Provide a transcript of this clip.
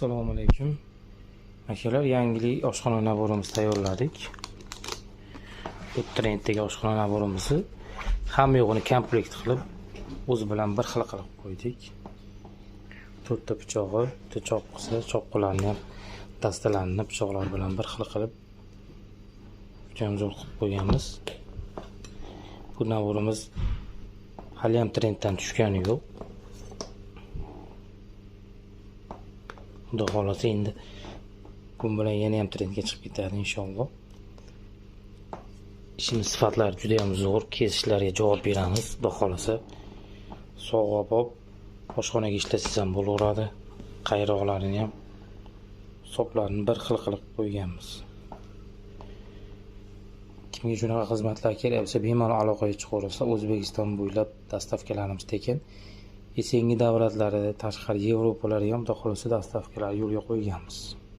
Assalomu alaykum. Akalar, yangilik oshxona naborimizni tayyorladik. Bu trenddagi oshxona naborimizni hamma yo'g'ini komplekt qilib, o'zi bilan bir xil qilib qo'ydik. To'rtta pichog'i, bitta choqqisi, choqqalarni ham dastalarni pichoqlar bilan bir xil qilib jo'mjo'r qilib qo'yganmiz. Bu naborimiz hali ham trenddan tushgani yo'q. Xudo xolasa endi bu bilan yana ham trendga chiqib ketadi inshaalloh. Ishimiz sifatlari juda ham zo'r, kesishlarga javob beramiz. Xudo xolasa sog'ib olib oshxonaga ishlasangiz ham bo'laveradi. Qayroqlarini ham hisoblarini bir xil qilib qo'yganmiz. Kimga shunaqa xizmatlar kerak bo'lsa, bemalol aloqaga chiqaversa, O'zbekiston bo'ylab dastavkalarimiz tekin. Esengi davlatlari, tashqari Yevropalarga ham xudo xolasa dastavkalar yo'lga qo'yganmiz.